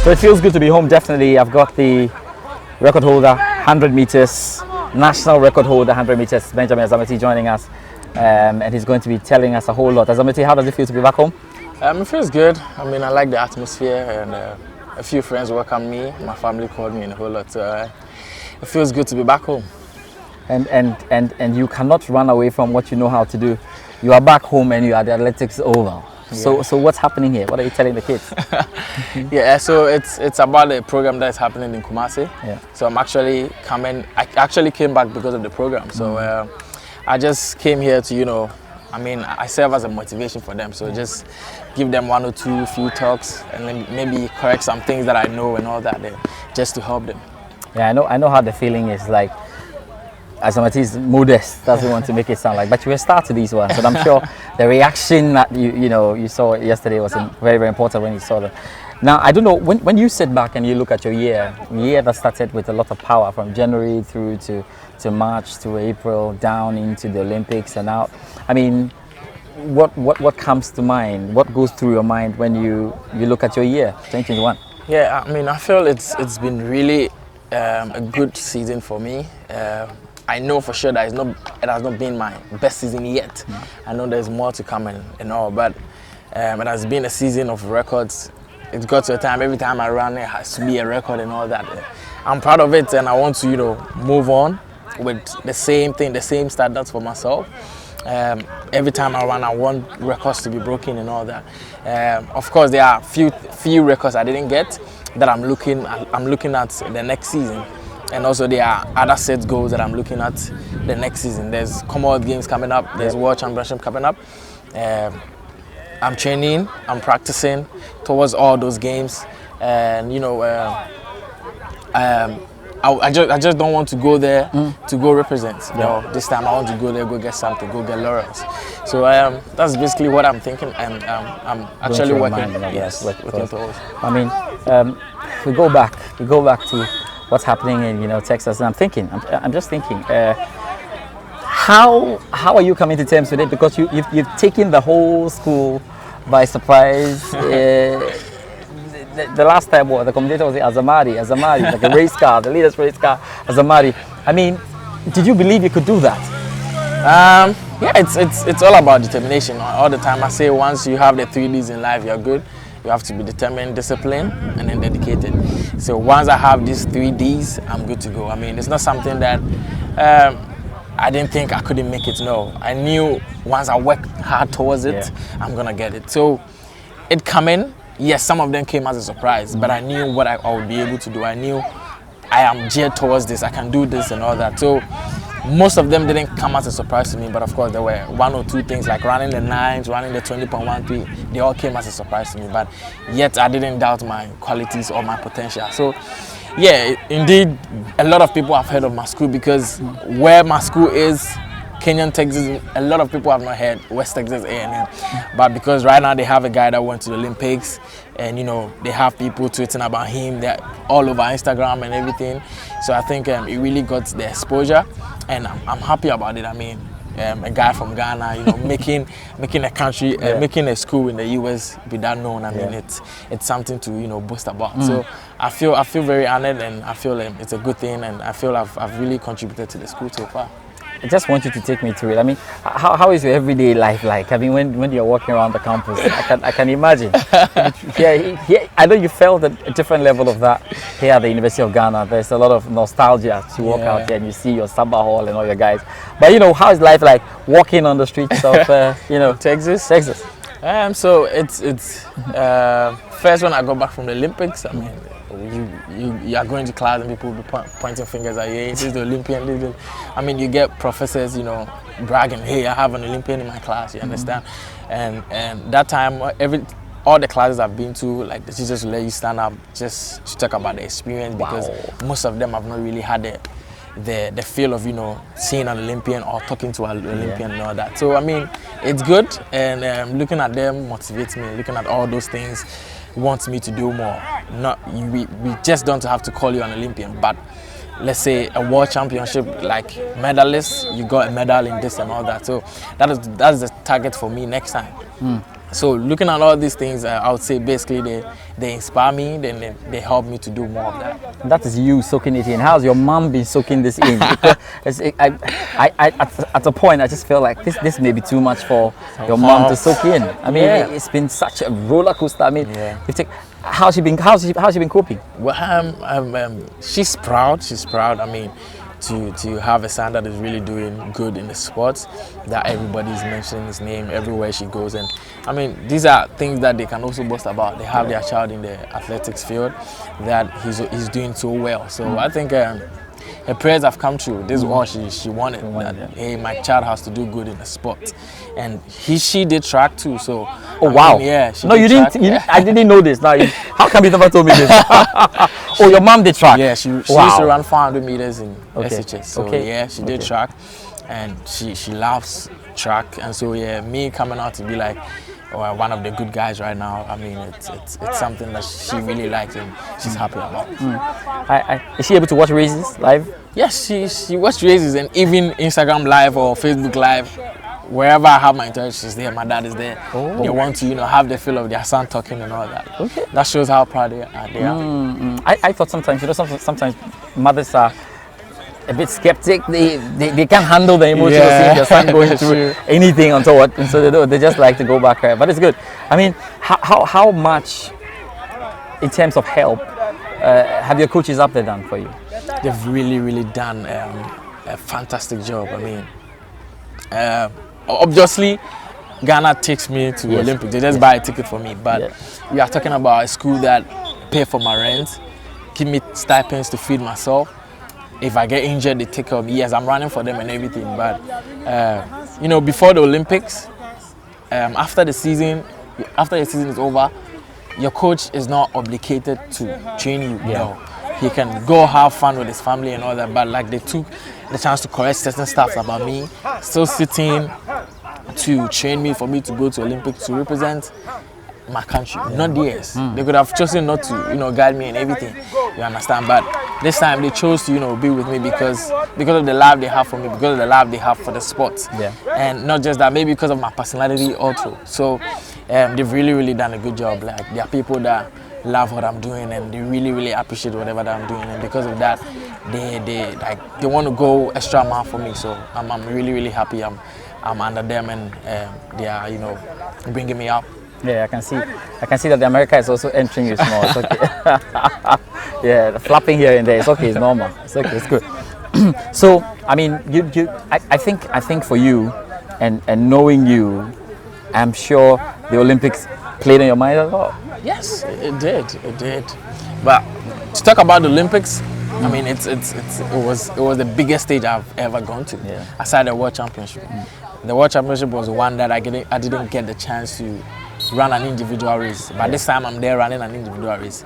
So it feels good to be home, definitely. I've got the record holder, 100 meters, national record holder, 100 meters, Benjamin Azamati joining us. And he's going to be telling us a whole lot. Azamati, how does it feel to be back home? It feels good. I mean, I like the atmosphere, and a few friends welcomed me. My family called me and a whole lot. So it feels good to be back home. And you cannot run away from what you know how to do. You are back home and you are the athletics oval. Yeah. So what's happening here? What are you telling the kids? Yeah, so it's about a program that's happening in Kumasi. Yeah. So I'm actually coming. I actually came back because of the program. So I just came here to, I mean, I serve as a motivation for them. So just give them one or two few talks, and then maybe correct some things that I know and all that, just to help them. Yeah, I know how the feeling is like. Azamati is modest, doesn't want to make it sound like, but you will start to these ones, and I'm sure the reaction that you saw yesterday was very, very important when you saw that. Now, I don't know, when you sit back and you look at your year that started with a lot of power from January through to March to April, down into the Olympics and out. I mean, what comes to mind? What goes through your mind when you look at your year, 2021? Yeah, I mean, I feel it's been really a good season for me. I know for sure that it has not been my best season yet. I know there's more to come and all, but it has been a season of records. It got to a time, every time I run, it has to be a record and all that. I'm proud of it, and I want to, move on with the same thing, the same standards for myself. Every time I run, I want records to be broken and all that. Of course, there are few records I didn't get that I'm looking at the next season. And also there are other set goals that I'm looking at the next season. There's Commonwealth Games coming up, there's World Championship coming up. I'm training, I'm practicing towards all those games. And I just don't want to go there to go represent. This time I want to go there, go get something, go get laurels. So that's basically what I'm thinking, and I'm actually working. Working towards. I mean, we go back to what's happening in Texas, and I'm just thinking, how are you coming to terms with it? Because you've taken the whole school by surprise. The last time, the commentator was Azamati, like a race car, the latest race car, Azamati. I mean, did you believe you could do that? Yeah, it's all about determination. All the time I say, once you have the 3 Ds in life, you're good. You have to be determined, disciplined, and then dedicated. So once I have these 3 Ds, I'm good to go. I mean, it's not something that I didn't think I couldn't make it. No, I knew once I worked hard towards it, I'm gonna get it. So it coming. Yes, some of them came as a surprise, but I knew what I would be able to do. I knew I am geared towards this. I can do this and all that. So most of them didn't come as a surprise to me, but of course there were 1 or 2 things like running the 9s, running the 20.13. They all came as a surprise to me, but yet I didn't doubt my qualities or my potential. So yeah, indeed, a lot of people have heard of my school, because where my school is, Kenyan, Texas, a lot of people have not heard West Texas A&M, but because right now they have a guy that went to the Olympics, and they have people tweeting about him. They're all over Instagram and everything. So I think it really got the exposure, and I'm happy about it. I mean, a guy from Ghana, making a country, making a school in the US be that known. I mean, it's something to boast about. So I feel very honored, and I feel it's a good thing, and I feel I've really contributed to the school so far. I just want you to take me through it. I mean, how is your everyday life like? I mean, when you're walking around the campus, I can imagine. I know you felt a different level of that here at the University of Ghana. There's a lot of nostalgia to walk out there and you see your Samba Hall and all your guys. But how is life like walking on the streets of Texas? So it's first when I got back from the Olympics. I mean, you are going to class and people will be pointing fingers at you. Hey, this is the Olympian. I mean, you get professors, bragging, hey, I have an Olympian in my class. You understand? And that time, all the classes I've been to, like the teachers will let you stand up just to talk about the experience, because most of them have not really had the feel of seeing an Olympian or talking to an Olympian and all that. So I mean, it's good, and looking at them motivates me. Looking at all those things wants me to do more. We just don't have to call you an Olympian, but let's say a world championship, like medalist, you got a medal in this and all that. So that's the target for me next time. So looking at all these things, I would say basically they inspire me, then they help me to do more of that. That is you soaking it in. How's your mom been soaking this in? Because at a point, I just feel like this may be too much for your mom to soak in. I mean, it's been such a roller coaster. I mean, how's she been coping? Well, she's proud. She's proud. I mean, to have a son that is really doing good in the sports, that everybody's mentioning his name everywhere she goes. And I mean, these are things that they can also boast about. They have their child in the athletics field, that he's doing so well. So I think her prayers have come true. This is all she wanted. That, hey, my child has to do good in the sport. And she did track too. So wow. Mean, yeah. No, you didn't. I didn't know this. Now, how come you never told me this? Oh, your mom did track. Yeah, she used to run 400 meters in SHS. So yeah, she did track, and she loves track. And so yeah, me coming out to be like one of the good guys right now. I mean, it's something that she really likes and she's happy about. Is she able to watch races live? Yes, she watches races, and even Instagram live or Facebook live. Wherever I have my interaction, she's there. My dad is there. They want to, have the feel of their son talking and all that. Okay. That shows how proud they are. I thought sometimes, sometimes mothers are a bit skeptic. They can't handle the emotion of seeing their son going through anything untoward, and so they just like to go back here. But it's good. I mean, how much, in terms of help, have your coaches up there done for you? They've really done a fantastic job. I mean. Obviously, Ghana takes me to Olympics. They just buy a ticket for me. But we are talking about a school that pay for my rent, give me stipends to feed myself. If I get injured, they take care of me. Yes, I'm running for them and everything. But before the Olympics, after the season is over, your coach is not obligated to train you. No, he can go have fun with his family and all that. But like, they took the chance to correct certain stuff about me, still sitting to train me for me to go to Olympics to represent my country, not theirs. They could have chosen not to, guide me and everything. You understand? But this time they chose to, be with me because of the love they have for me, because of the love they have for the sport. Yeah. And not just that, maybe because of my personality also. So they've really done a good job. Like, there are people that love what I'm doing and they really appreciate whatever that I'm doing, and because of that they want to go extra mile for me. So I'm really happy I'm under them, and they are bringing me up. Yeah, I can see that the America is also entering you small. It's okay. Yeah, the flapping here and there, it's okay, it's normal. It's okay, it's good. So I mean, I think for you and knowing you, I'm sure the Olympics played on your mind a lot. Yes, it did. But to talk about the Olympics, I mean, it was the biggest stage I've ever gone to. Yeah. Aside the World Championship, the World Championship was one that I didn't get the chance to run an individual race. But this time I'm there running an individual race.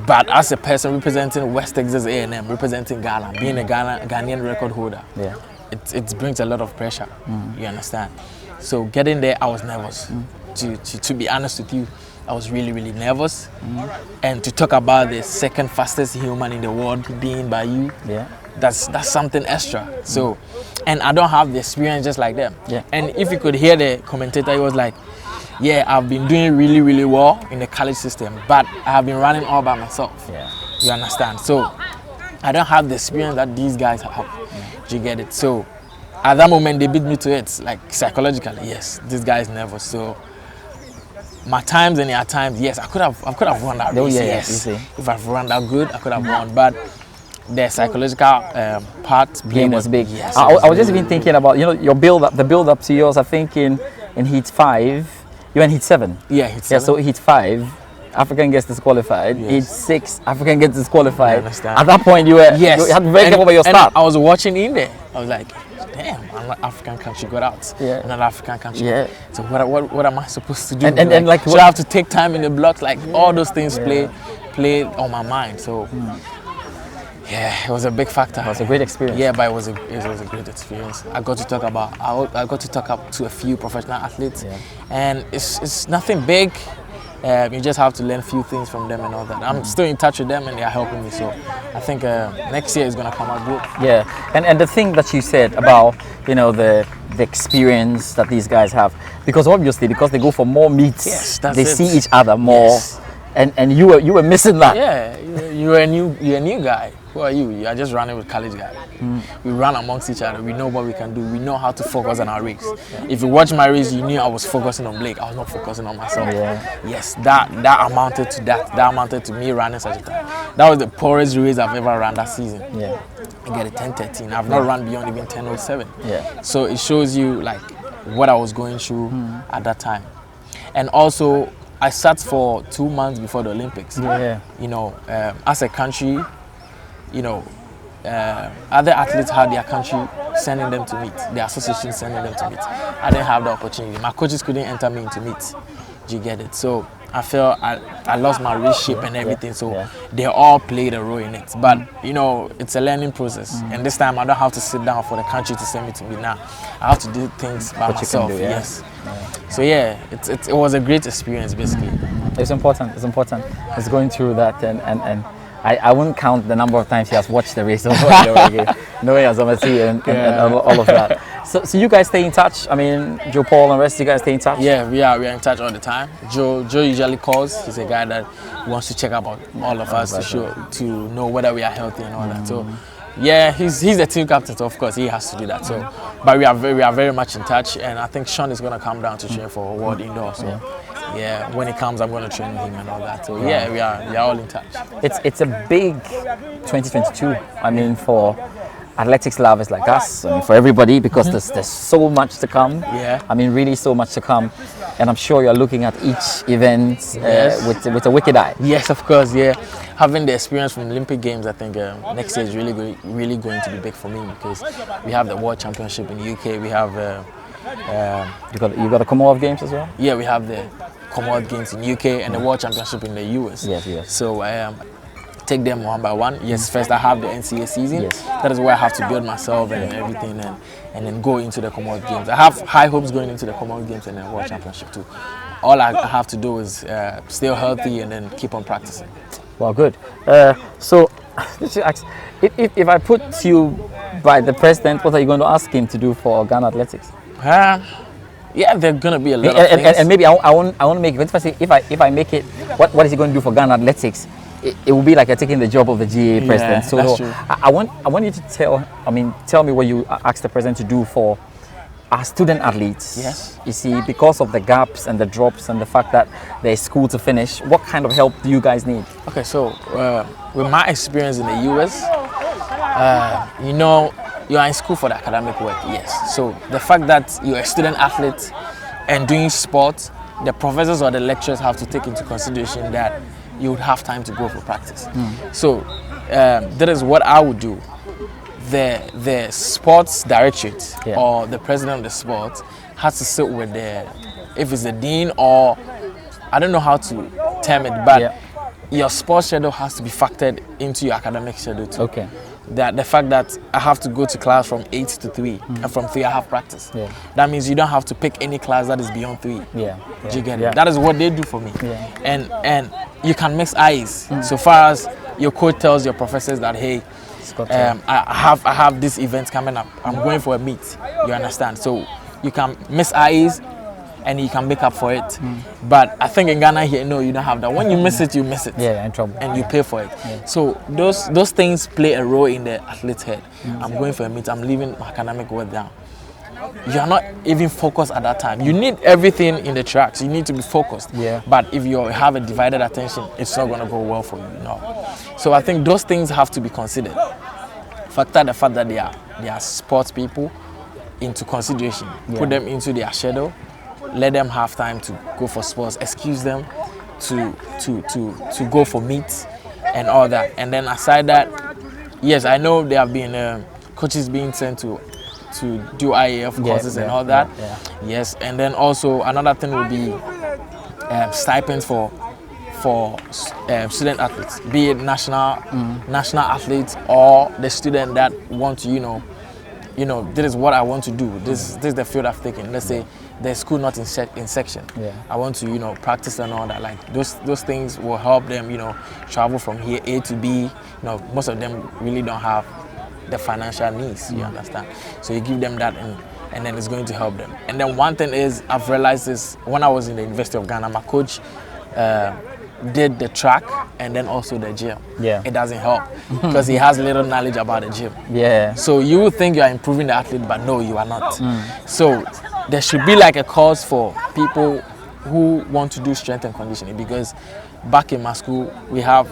But as a person representing West Texas A&M, representing Ghana, being a Ghanaian record holder, it brings a lot of pressure. You understand? So getting there, I was nervous. To be honest with you, I was really nervous. And to talk about the second fastest human in the world being by you, that's something extra. So, and I don't have the experience just like them. And if you could hear the commentator, he was like, yeah, I've been doing really well in the college system, but I have been running all by myself. You understand? So I don't have the experience that these guys have. Do you get it? So at that moment, they beat me to it, like psychologically. Yes, this guy is nervous. So my times and their times, yes, I could have won that race. Yes, if I've run that good, I could have won. But the psychological part game was big. Yes, I was just even thinking about your the build up to yours. I think in heat 5, you were in heat 7. Yeah, heat 7. Yeah, so heat 5, African gets disqualified. Heat 6, African gets disqualified. I understand. At that point, you had to be very careful about your start. I was watching in there. I was like, damn, another African country got out. Another African country. So what am I supposed to do? And like should I have to take time in the blocks? Like all those things play on my mind. So yeah, it was a big factor. It was a great experience. Yeah, but it was a great experience. I got to talk to a few professional athletes, and it's nothing big. You just have to learn a few things from them and all that. I'm still in touch with them and they are helping me. So I think next year is going to come out good. Yeah, and the thing that you said about, you know, the experience that these guys have, because obviously because they go for more meets, Yes, that's they it. see each other more. Yes. And you were missing that. Yeah, you're a new guy. Who are you? You are just running with college guys. We run amongst each other. We know what we can do. We know how to focus on our race. If you watch my race, you knew I was focusing on Blake. I was not focusing on myself. Yeah. Yes, that amounted to that. That amounted to me running such a time. That was the poorest race I've ever run that season. Yeah. I get a 10:13. I've not run beyond even 10:07. Yeah. So it shows you like what I was going through at that time. And also, I sat for 2 months before the Olympics. Yeah. You know, as a country, you know, other athletes had their country sending them to meet, their association sending them to meet. I didn't have the opportunity. My coaches couldn't enter me into meet. Do you get it? So I felt I lost my race shape and everything. So they all played a role in it. But you know, it's a learning process. And this time I don't have to sit down for the country to send me to meet now. I have to do things by myself. Do, Yes. So yeah, it was a great experience basically. It's important. It's important. It's going through that, and I wouldn't count the number of times he has watched the race over and over again, knowing Azamati and all of that. So you guys stay in touch. I mean, Joe Paul and the rest, you guys stay in touch. Yeah, we are in touch all the time. Joe usually calls. He's a guy that wants to check about all of us to know whether we are healthy and all that. So. Yeah, he's the team captain, so of course he has to do that. So, but we are very much in touch, and I think Sean is going to come down to train for World Indoor. So, yeah, when he comes, I'm going to train with him and all that. So, yeah, we are all in touch. It's a big 2022. I mean, for athletics lovers like us, I mean, for everybody, because there's so much to come. Yeah. I mean, really so much to come, and I'm sure you're looking at each event with a wicked eye. Yes, of course. Yeah. Having the experience from the Olympic Games, I think next year is really going to be big for me because we have the World Championship in the UK. We have you got the Commonwealth Games as well. Yeah, we have the Commonwealth Games in the UK and the World Championship in the US. Yes. So take them one by one. Yes, first I have the NCAA season. Yes. That is where I have to build myself and everything, and then go into the Commonwealth Games. I have high hopes going into the Commonwealth Games and the World Championship too. All I have to do is stay healthy and then keep on practicing. Well, good. So, if I put you by the president, what are you going to ask him to do for Ghana Athletics? Yeah, there are going to be a lot of things. And maybe I want to make it. If I make it, what is he going to do for Ghana Athletics? It will be like you're taking the job of the GA president. Yeah, so that's true. I want you to tell me what you asked the president to do for our student athletes. Yes. You see, because of the gaps and the drops and the fact that there's school to finish, what kind of help do you guys need? Okay, so with my experience in the US, you know, you are in school for the academic work, yes. So the fact that you're a student athlete and doing sports, the professors or the lecturers have to take into consideration that you would have time to go for practice. So that is what I would do. The sports directorate or the president of the sport has to sit with if it's the dean or I don't know how to term it, but your sports schedule has to be factored into your academic schedule too. Okay. That the fact that I have to go to class from 8 to 3 and from 3 I have practice. That means you don't have to pick any class that is beyond 3. Do you get it? That is what they do for me. And you can mix eyes. So far as your coach tells your professors that, hey, I have this event coming up. I'm going for a meet. You understand? So you can miss eyes and you can make up for it. But I think in Ghana here, no, you don't have that. When you miss it, you miss it. Yeah, in trouble. And you pay for it. So those things play a role in the athlete's head. I'm going for a meet. I'm leaving my academic work down. You are not even focused at that time. You need everything in the tracks. You need to be focused. But if you have a divided attention, it's not going to go well for you. No. So I think those things have to be considered. Factor the fact that they are sports people into consideration. Put them into their schedule. Let them have time to go for sports. Excuse them to go for meets and all that. And then aside that, yes, I know there have been coaches being sent to do IAF courses and all that. Yes, and then also another thing will be stipends for student athletes, be it national athletes or the student that want to, you know, this is what I want to do. This is the field I've taken. Let's say the school not in section. Yeah. I want to, you know, practice and all that. Like those things will help them, you know, travel from here A to B. You know, most of them really don't have the financial needs. You understand? So you give them that, and then it's going to help them. And then one thing is, I've realized this when I was in the University of Ghana, my coach did the track and then also the gym. Yeah. It doesn't help because he has little knowledge about the gym. Yeah. So you would think you are improving the athlete, but no, you are not. So there should be like a course for people who want to do strength and conditioning, because back in my school we have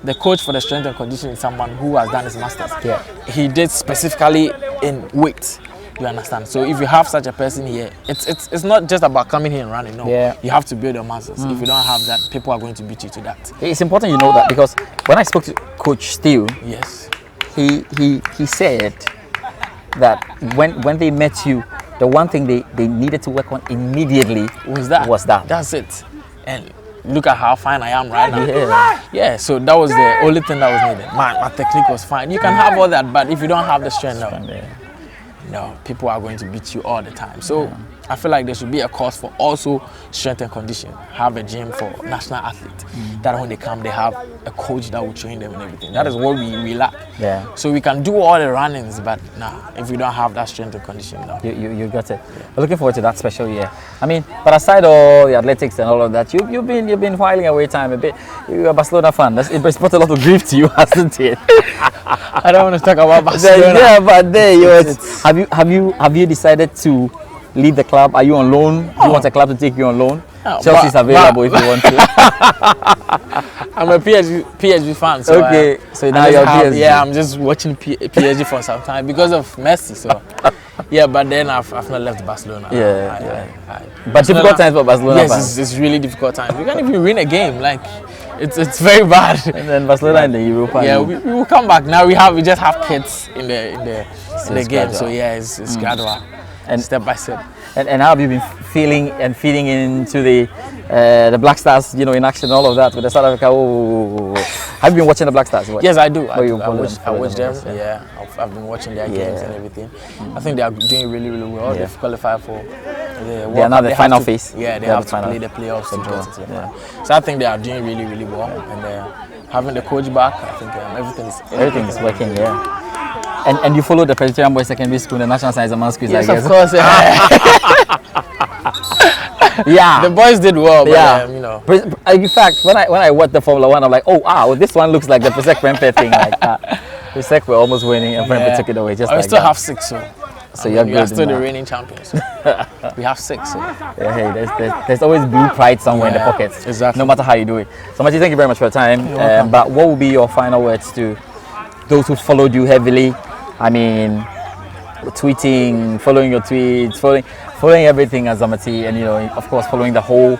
the coach for the strength and conditioning is someone who has done his masters. Yeah. He did specifically in weight. You understand? So if you have such a person here, it's not just about coming here and running. No, Yeah. you have to build your muscles. If you don't have that, people are going to beat you to that. It's important you know that, because when I spoke to Coach Steele, Yes. he said that when they met you, the one thing they needed to work on immediately Was that? That's it. And look at how fine I am right now. Yeah. Yeah. So that was the only thing that was needed. My technique was fine. You can have all that, but if you don't have the strength, no, people are going to beat you all the time. So I feel like there should be a course for also strength and conditioning. Have a gym for national athletes. That when they come, they have a coach that will train them and everything. That is what we lack. Yeah. So we can do all the runnings, but if we don't have that strength and conditioning, no. You got it. We're looking forward to that special year. I mean, but aside all the athletics and all of that, you've been whiling away time a bit. You're a Barcelona fan. It's brought a lot of grief to you, hasn't it? I don't want to talk about Barcelona. Yeah, but there have you decided to leave the club? Are you on loan? Do you want a club to take you on loan? Chelsea's available if you want to. I'm a PSG fan, so okay. So now you're PSG. Yeah, I'm just watching PSG for some time because of Messi. So yeah, but then I've not left Barcelona. But difficult times for Barcelona. Yes, it's really difficult times. We can't even win a game. Like it's very bad. And then Barcelona in the Europa. Yeah, we will come back. Now we just have kids in the game. Gradual. So yeah, it's gradual and step by step. And how have you been feeling and feeding into the Black Stars, you know, in action, all of that with the South Africa? Have you been watching the Black Stars? Yes, I do. I watch them. Yeah, I've been watching their games and everything. I think they are doing really, really well. They've qualified for the They are now the final phase. Yeah, they have to play the playoffs to get into the final. So I think they are doing really, really well. And having the coach back, I think everything is working. Yeah. And you follow the Presenter Boys Secondary School, the National Science and Schools, yes, I guess. Of course. Yeah. The boys did well, but you know. In fact, when I watched the Formula One, I'm like, oh wow, this one looks like the Presec Prempeh thing. Like Presec were almost winning, and Prempeh took it away. Just we like still that. have 6, so you're good. We are still the reigning champions. We have 6. So. Yeah, hey, there's always blue pride somewhere in the pockets. Exactly. No matter how you do it. So, Mati, thank you very much for your time. But what will be your final words to those who followed you heavily? I mean, tweeting, following your tweets, following everything Azamati, and you know, of course, following the whole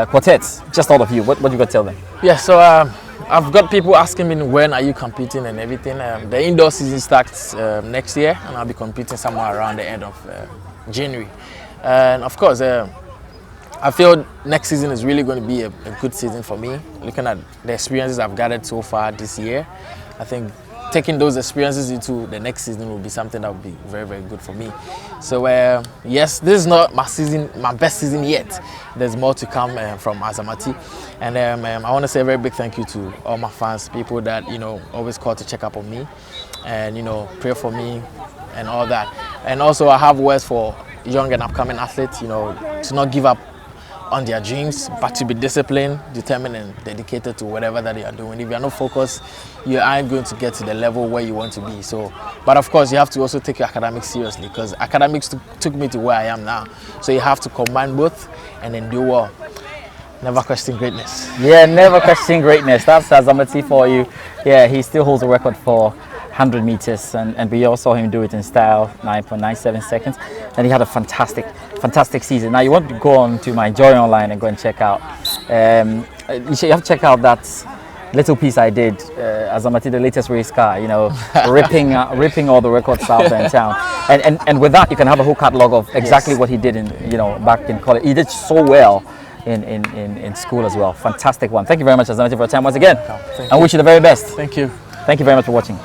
quartet. Just all of you. What you got to tell them? Yeah. So I've got people asking me when are you competing and everything. The indoor season starts next year, and I'll be competing somewhere around the end of January. And of course, I feel next season is really going to be a good season for me. Looking at the experiences I've gathered so far this year, I think taking those experiences into the next season will be something that will be very, very good for me. So yes, this is not my best season yet. There's more to come from Azamati, and I want to say a very big thank you to all my fans, people that always call to check up on me, and pray for me, and all that. And also I have words for young and upcoming athletes, to not give up on their dreams, but to be disciplined, determined, and dedicated to whatever that they are doing. If you are not focused, you aren't going to get to the level where you want to be. So, but of course, you have to also take your academics seriously, because academics took me to where I am now. So you have to combine both and then do well. Never question greatness. Yeah, never question greatness. That's Azamati for you. Yeah, he still holds a record for 100 meters, and we all saw him do it in style, 9.97 seconds, and he had a fantastic season. Now you want to go on to my Joy Online and go and check out. You have to check out that little piece I did, Azamati, the latest race car. Ripping all the records out there in town, and with that you can have a whole catalog of exactly what he did in back in college. He did so well in school as well. Fantastic one. Thank you very much, Azamati, for your time once again. I wish you the very best. Thank you. Thank you very much for watching.